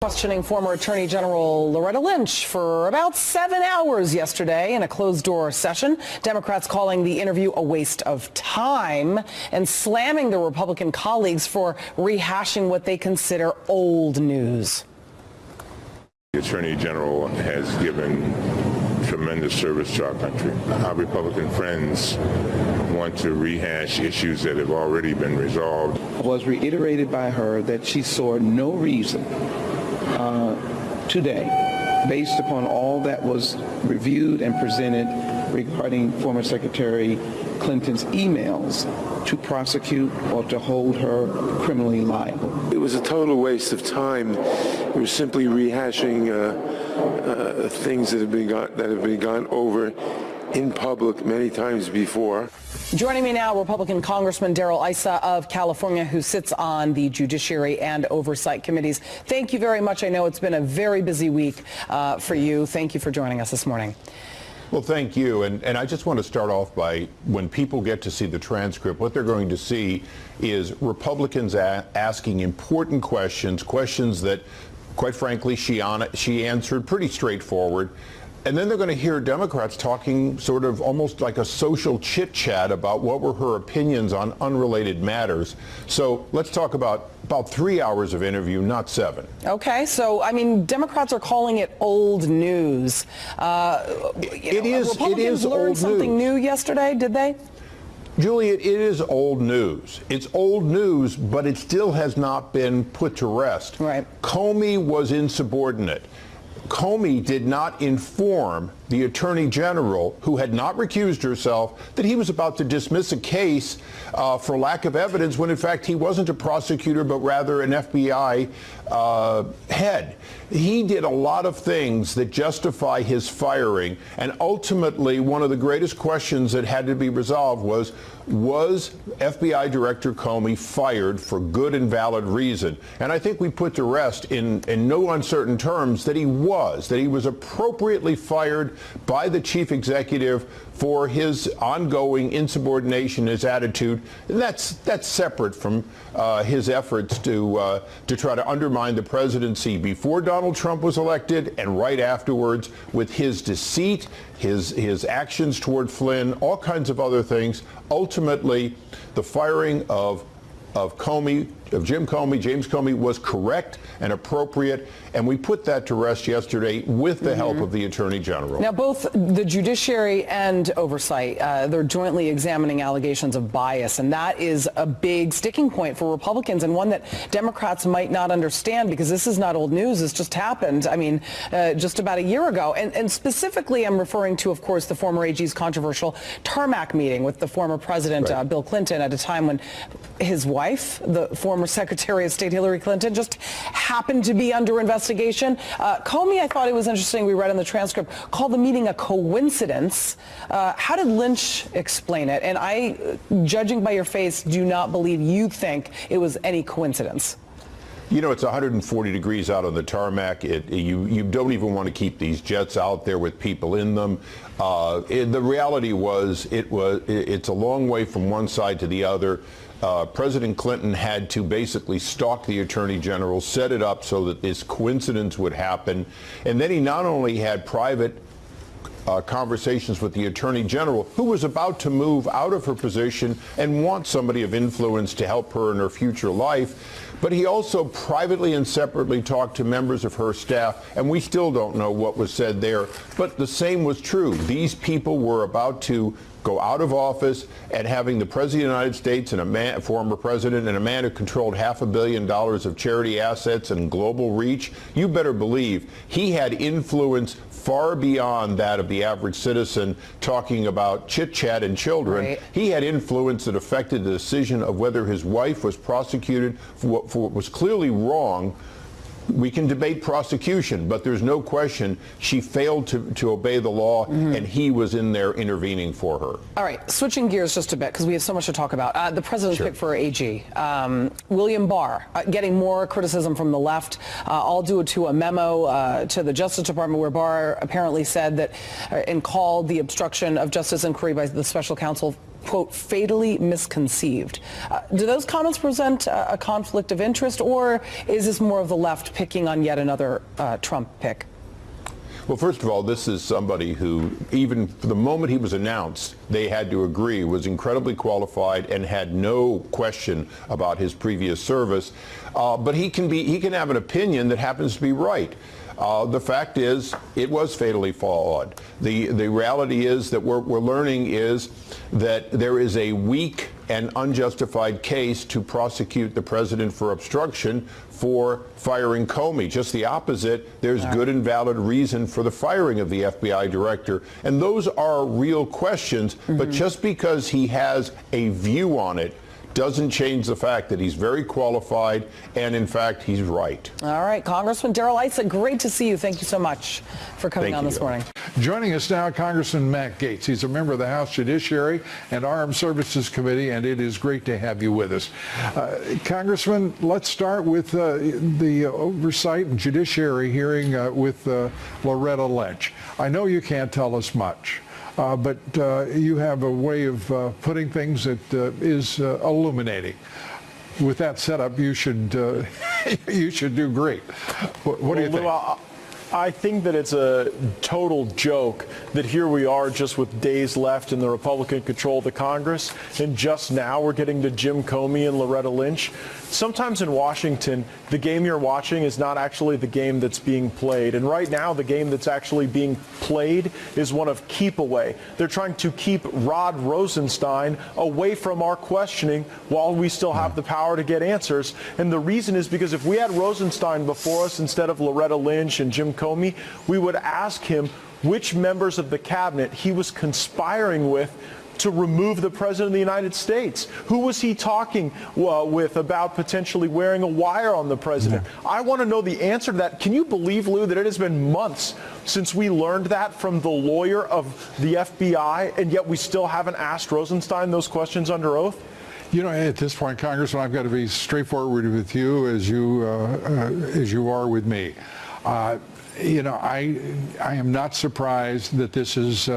questioning former Attorney General Loretta Lynch for about 7 hours yesterday in a closed-door session. Democrats calling the interview a waste of time and slamming their Republican colleagues for rehashing what they consider old news. The Attorney General has given tremendous service to our country. Our Republican friends want to rehash issues that have already been resolved. It was reiterated by her that she saw no reason today, based upon all that was reviewed and presented regarding former Secretary Clinton's emails, to prosecute or to hold her criminally liable. It was a total waste of time. It was simply rehashing things that have been gone over in public many times before. Joining me now, Republican Congressman Darrell Issa of California, who sits on the Judiciary and Oversight Committees. Thank you very much. I know it's been a very busy week for you. Thank you for joining us this morning. Well, thank you. And I just want to start off by, when people get to see the transcript, what they're going to see is Republicans asking important questions that, quite frankly, she answered pretty straightforward. And then they're going to hear Democrats talking sort of almost like a social chit-chat about what were her opinions on unrelated matters. So let's talk about 3 hours of interview, not 7. Okay, so, I mean, Democrats are calling it old news. It is Republicans learned old something news. new yesterday, did they? Juliet, it is old news. It's old news, but it still has not been put to rest. Right. Comey was insubordinate. Comey did not inform the Attorney General, who had not recused herself, that he was about to dismiss a case for lack of evidence when, in fact, he wasn't a prosecutor, but rather an FBI head. He did a lot of things that justify his firing, and ultimately one of the greatest questions that had to be resolved was FBI Director Comey fired for good and valid reason? And I think we put to rest in no uncertain terms that he was appropriately fired by the chief executive for his ongoing insubordination, his attitude. And that's separate from his efforts to try to undermine the presidency before Donald Trump was elected and right afterwards, with his deceit, his actions toward Flynn, all kinds of other things. Ultimately, the firing of James Comey was correct and appropriate, and we put that to rest yesterday with the help of the Attorney General. Now, both the Judiciary and Oversight, they're jointly examining allegations of bias, and that is a big sticking point for Republicans, and one that Democrats might not understand, because this is not old news. This just happened, I mean, just about a year ago. And specifically, I'm referring to, of course, the former AG's controversial tarmac meeting with the former president, right, Bill Clinton, at a time when his wife, the former Secretary of State Hillary Clinton, just happened to be under investigation. Comey, I thought it was interesting, we read in the transcript, called the meeting a coincidence. How did Lynch explain it? And I, judging by your face, do not believe you think it was any coincidence. You know, it's 140 degrees out on the tarmac. You don't even want to keep these jets out there with people in them. The reality was, it's a long way from one side to the other. President Clinton had to basically stalk the Attorney General, set it up so that this coincidence would happen. And then he not only had private conversations with the Attorney General, who was about to move out of her position and want somebody of influence to help her in her future life, but he also privately and separately talked to members of her staff, and we still don't know what was said there. But the same was true. These people were about to go out of office, and having the President of the United States and a former president and a man who controlled $500 million of charity assets and global reach, you better believe he had influence far beyond that of the average citizen talking about chit-chat and children. Right. He had influence that affected the decision of whether his wife was prosecuted for what was clearly wrong. We can debate prosecution, but there's no question she failed to obey the law, and he was in there intervening for her. All right, switching gears just a bit, because we have so much to talk about. The president's pick for AG, William Barr, getting more criticism from the left, all due to a memo to the Justice Department where Barr apparently said that and called the obstruction of justice inquiry by the special counsel quote, fatally misconceived. Do those comments present a conflict of interest, or is this more of the left picking on yet another Trump pick? Well, first of all, this is somebody who, even from the moment he was announced, they had to agree was incredibly qualified and had no question about his previous service. But he can have an opinion that happens to be right. The fact is, it was fatally flawed. The reality is that what we're learning is that there is a weak and unjustified case to prosecute the president for obstruction for firing Comey. Just the opposite. There's good and valid reason for the firing of the FBI director. And those are real questions. But just because he has a view on it doesn't change the fact that he's very qualified, and in fact, he's right. All right, Congressman Darrell Issa, great to see you. Thank you so much for coming on this morning. Joining us now, Congressman Matt Gaetz. He's a member of the House Judiciary and Armed Services Committee, and it is great to have you with us. Congressman, let's start with the Oversight and Judiciary hearing with Loretta Lynch. I know you can't tell us much. But you have a way of putting things that is illuminating. With that setup, you should you should do great. What do you think? I think that it's a total joke that here we are just with days left in the Republican control of the Congress, and just now we're getting to Jim Comey and Loretta Lynch. Sometimes in Washington, the game you're watching is not actually the game that's being played. And right now, the game that's actually being played is one of keep away. They're trying to keep Rod Rosenstein away from our questioning while we still have the power to get answers. And the reason is because if we had Rosenstein before us instead of Loretta Lynch and Jim Comey, we would ask him which members of the cabinet he was conspiring with to remove the President of the United States. Who was he talking with about potentially wearing a wire on the President? I want to know the answer to that. Can you believe, Lou, that it has been months since we learned that from the lawyer of the FBI, and yet we still haven't asked Rosenstein those questions under oath? You know, at this point, Congressman, I've got to be straightforward with you as you are with me. You know, I am not surprised that this is,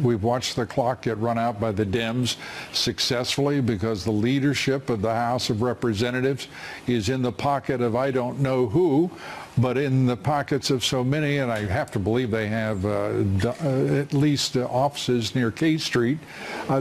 we've watched the clock get run out by the Dems successfully, because the leadership of the House of Representatives is in the pocket of I don't know who, but in the pockets of so many, and I have to believe they have at least offices near K Street.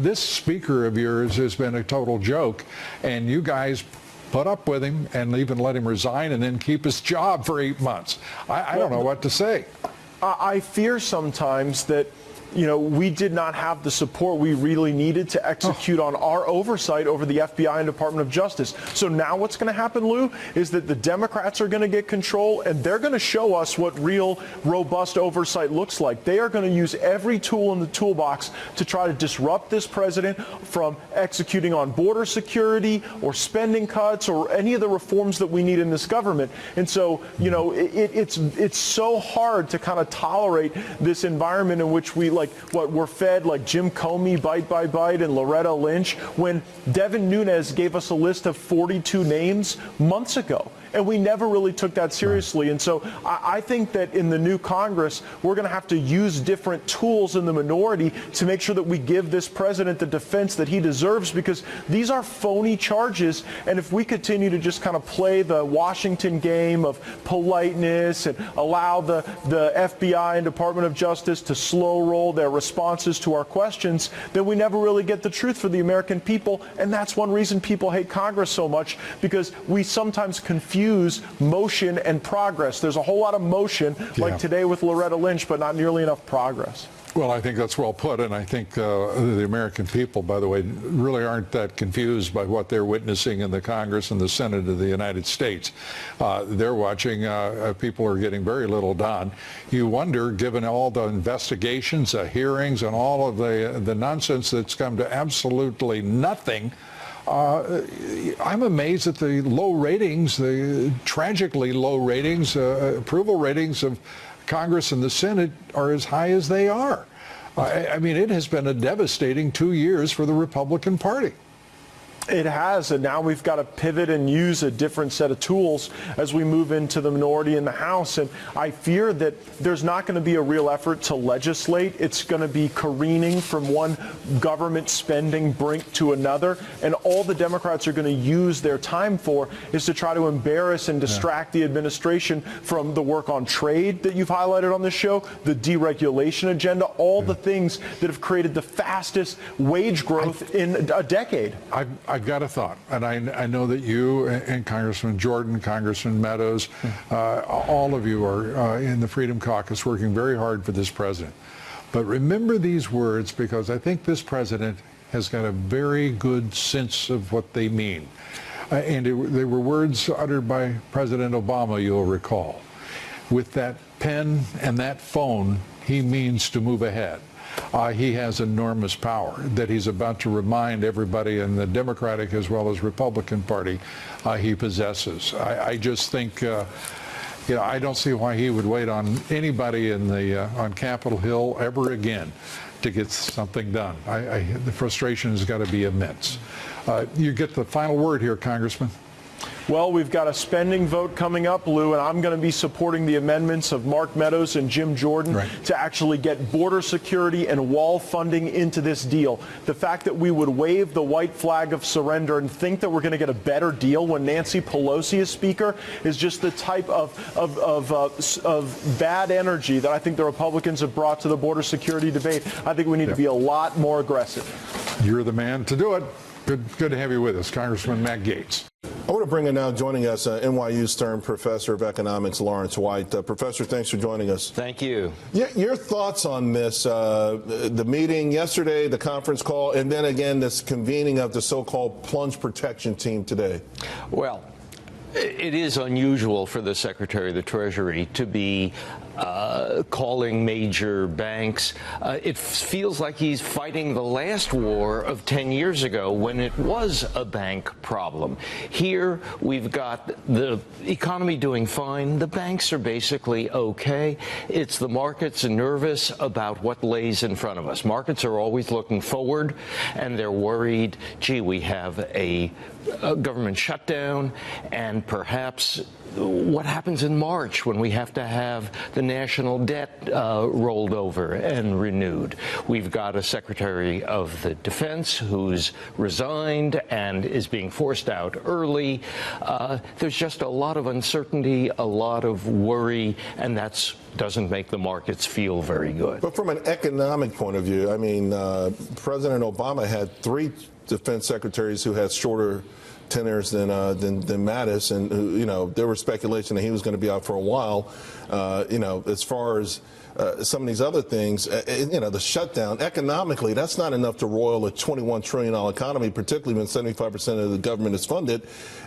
This speaker of yours has been a total joke, and you guys put up with him and even let him resign and then keep his job for 8 months. I don't know what to say. I fear sometimes that, you know, we did not have the support we really needed to execute on our oversight over the FBI and Department of Justice. So now what's going to happen, Lou, is that the Democrats are going to get control, and they're going to show us what real robust oversight looks like. They are going to use every tool in the toolbox to try to disrupt this president from executing on border security or spending cuts or any of the reforms that we need in this government. And so, you know, it's so hard to kind of tolerate this environment in which we, like, what we're fed, like Jim Comey, bite by bite, and Loretta Lynch, when Devin Nunes gave us a list of 42 names months ago. And we never really took that seriously. And so I think that in the new Congress, we're going to have to use different tools in the minority to make sure that we give this president the defense that he deserves, because these are phony charges. And if we continue to just kind of play the Washington game of politeness and allow the FBI and Department of Justice to slow roll their responses to our questions, then we never really get the truth for the American people. And that's one reason people hate Congress so much, because we sometimes confuse motion and progress. There's a whole lot of motion, like today with Loretta Lynch, but not nearly enough progress. Well, I think that's well put, and I think the American people, by the way, really aren't that confused by what they're witnessing in the Congress and the Senate of the United States. They're watching, people are getting very little done. You wonder, given all the investigations, hearings, and all of the nonsense that's come to absolutely nothing, I'm amazed at the low ratings, the tragically low ratings, approval ratings of Congress and the Senate are as high as they are. I mean, it has been a devastating 2 years for the Republican Party. It has, and now we've got to pivot and use a different set of tools as we move into the minority in the House. And I fear that there's not going to be a real effort to legislate. It's going to be careening from one government spending brink to another. And all the Democrats are going to use their time for is to try to embarrass and distract the administration from the work on trade that you've highlighted on this show, the deregulation agenda, all the things that have created the fastest wage growth in a decade. I've got a thought, and I know that you and Congressman Jordan, Congressman Meadows, all of you are in the Freedom Caucus working very hard for this president. But remember these words, because I think this president has got a very good sense of what they mean. And they were words uttered by President Obama, you'll recall. With that pen and that phone, he means to move ahead. He has enormous power that he's about to remind everybody in the Democratic as well as Republican Party he possesses. I just think, I don't see why he would wait on anybody on Capitol Hill ever again to get something done. The frustration has got to be immense. You get the final word here, Congressman. Well, we've got a spending vote coming up, Lou, and I'm going to be supporting the amendments of Mark Meadows and Jim Jordan to actually get border security and wall funding into this deal. The fact that we would wave the white flag of surrender and think that we're going to get a better deal when Nancy Pelosi is Speaker is just the type of bad energy that I think the Republicans have brought to the border security debate. I think we need to be a lot more aggressive. You're the man to do it. Good to have you with us, Congressman Matt Gaetz. I want to bring in now, joining us, NYU Stern Professor of Economics, Lawrence White. Professor, thanks for joining us. Thank you. Your thoughts on this, the meeting yesterday, the conference call, and then again this convening of the so-called plunge protection team today? Well, it is unusual for the Secretary of the Treasury to be calling major banks. It feels like he's fighting the last war of 10 years ago when it was a bank problem. Here we've got the economy doing fine. The banks are basically okay. It's the markets nervous about what lays in front of us. Markets are always looking forward, and they're worried, gee, we have a government shutdown, and perhaps what happens in March when we have to have the national debt rolled over and renewed. We've got a Secretary of the Defense who's resigned and is being forced out early. There's just a lot of uncertainty, a lot of worry, and that doesn't make the markets feel very good. But from an economic point of view, I mean, President Obama had 3 defense secretaries who had shorter tenors than Mattis, and there was speculation that he was going to be out for a while. As far as some of these other things, the shutdown, economically, that's not enough to roil a $21 trillion economy, particularly when 75% of the government is funded.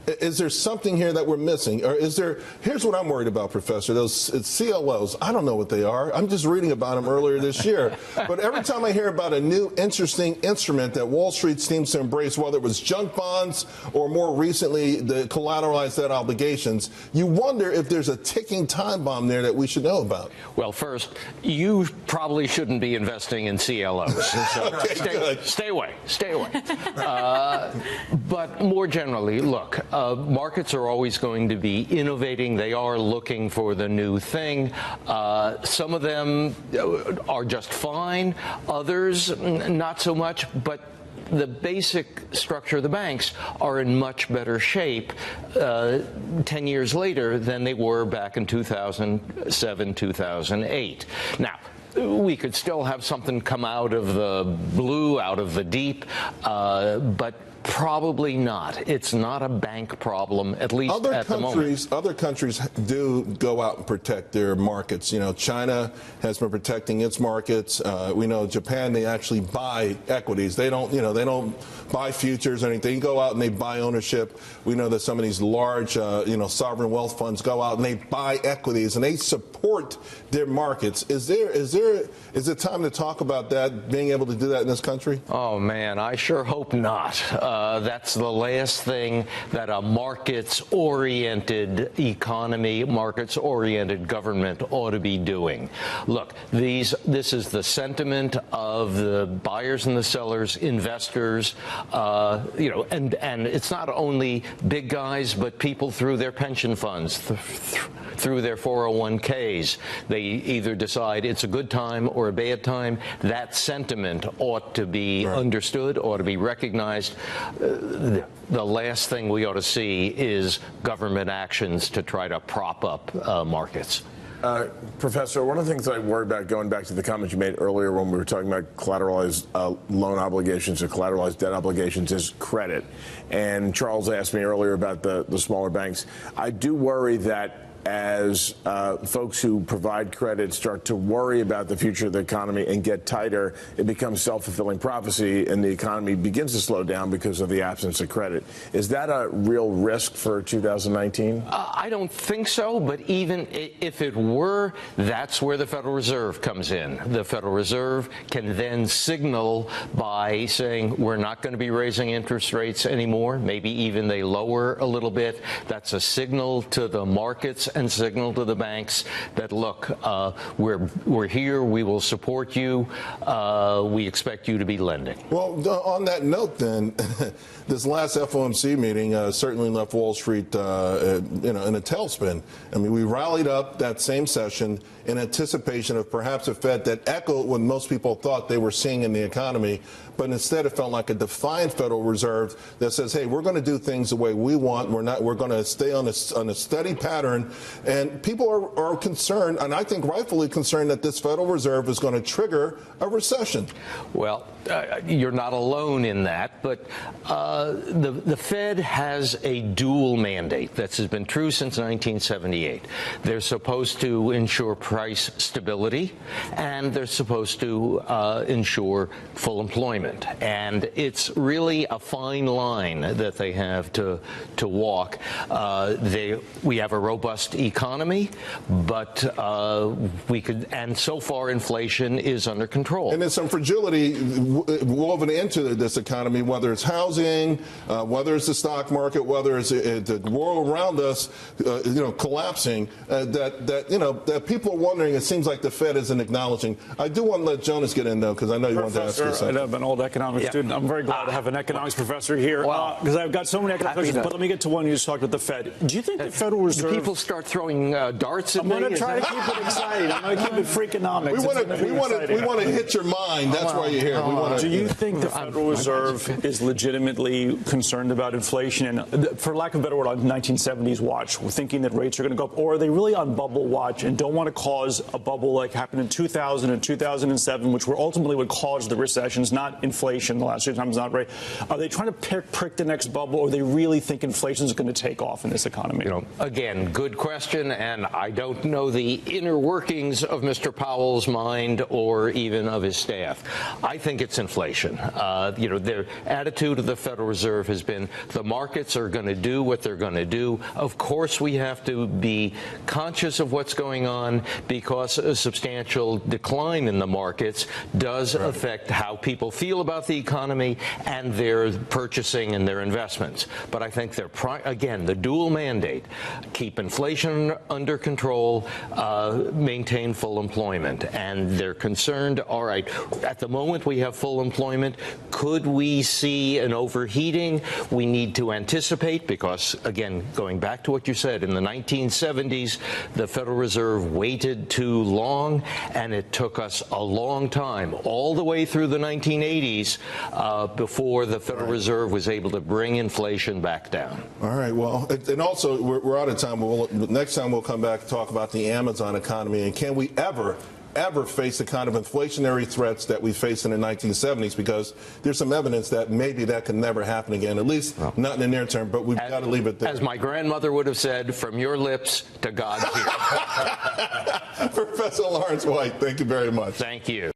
Is there something here that we're missing? Or here's what I'm worried about, Professor, those CLOs, I don't know what they are. I'm just reading about them earlier this year. But every time I hear about a new interesting instrument that Wall Street seems to embrace, whether it was junk bonds or more recently the collateralized debt obligations, you wonder if there's a ticking time bomb there that we should know about. Well, first, you probably shouldn't be investing in CLOs. So Okay, stay away. But more generally, look, markets are always going to be innovating. They are looking for the new thing. Some of them are just fine. Others, not so much. But the basic structure of the banks are in much better shape 10 years later than they were back in 2007, 2008. Now, we could still have something come out of the blue, out of the deep, but probably not. It's not a bank problem, at least at the moment. Other countries do go out and protect their markets. China has been protecting its markets. We know Japan, they actually buy equities. They don't, they don't buy futures or anything. They go out and they buy ownership. We know that some of these large, sovereign wealth funds go out and they buy equities and they support their markets. Is it time to talk about that, being able to do that in this country? Oh man, I sure hope not. That's the last thing that a markets-oriented economy, markets-oriented government ought to be doing. Look, this is the sentiment of the buyers and the sellers, investors, and it's not only big guys, but people through their pension funds, through their 401ks. They either decide it's a good time or a bad time. That sentiment ought to be understood, ought to be recognized. The last thing we ought to see is government actions to try to prop up markets. Professor, one of the things I worry about, going back to the comment you made earlier when we were talking about collateralized loan obligations or collateralized debt obligations, is credit. And Charles asked me earlier about the smaller banks. I do worry that as folks who provide credit start to worry about the future of the economy and get tighter, it becomes self-fulfilling prophecy and the economy begins to slow down because of the absence of credit. Is that a real risk for 2019? I don't think so, but even if it were, that's where the Federal Reserve comes in. The Federal Reserve can then signal by saying we're not going to be raising interest rates anymore. Maybe even they lower a little bit. That's a signal to the markets and signal to the banks that, look, we're here, we will support you, we expect you to be lending. Well, on that note, then, this last FOMC meeting certainly left Wall Street, in a tailspin. I mean, we rallied up that same session in anticipation of perhaps a Fed that echoed what most people thought they were seeing in the economy, but instead it felt like a defiant Federal Reserve that says, hey, we're going to do things the way we want. We're going to stay on a steady pattern. And people are concerned, and I think rightfully concerned, that this Federal Reserve is going to trigger a recession. Well, you're not alone in that, but the Fed has a dual mandate that has been true since 1978. They're supposed to ensure price stability, and they're supposed to ensure full employment. And it's really a fine line that they have to walk. We have a robust economy, but and so far inflation is under control. And there's some fragility woven into this economy, whether it's housing, whether it's the stock market, whether it's the world around us, collapsing. That people are wondering. It seems like the Fed isn't acknowledging. I do want to let Jonas get in though, because I know you wanted to ask you something. I'm an old economics student. I'm very glad to have an economics professor here because I've got so many economics questions. But let me get to one you just talked about the Fed. Do you think the Federal Reserve? Do people start throwing darts at me? I'm going to try to keep it exciting. I'm going to keep it freakonomics. We want to hit your mind. That's why you're here. Do you think the Federal Reserve is legitimately concerned about inflation and, for lack of a better word, on 1970s watch, thinking that rates are going to go up, or are they really on bubble watch and don't want to cause a bubble like happened in 2000 and 2007, which were ultimately what caused the recessions, not inflation the last 2 times, not right? Are they trying to prick the next bubble, or they really think inflation is going to take off in this economy? Again, good question, and I don't know the inner workings of Mr. Powell's mind or even of his staff. I think it's inflation. Their attitude of the Federal Reserve has been the markets are going to do what they're going to do. Of course, we have to be conscious of what's going on because a substantial decline in the markets does affect how people feel about the economy and their purchasing and their investments. But I think they're, again, the dual mandate, keep inflation under control, maintain full employment. And they're concerned, all right, at the moment we have full employment. Could we see an overheating? We need to anticipate because, again, going back to what you said, in the 1970s, the Federal Reserve waited too long, and it took us a long time, all the way through the 1980s, before the Federal Reserve was able to bring inflation back down. All right. Well, and also, we're out of time. Next time we'll come back and talk about the Amazon economy, and can we ever face the kind of inflationary threats that we faced in the 1970s, because there's some evidence that maybe that can never happen again, at least not in the near term, but we've got to leave it there. As my grandmother would have said, from your lips to God's ears. Professor Lawrence White, thank you very much. Thank you.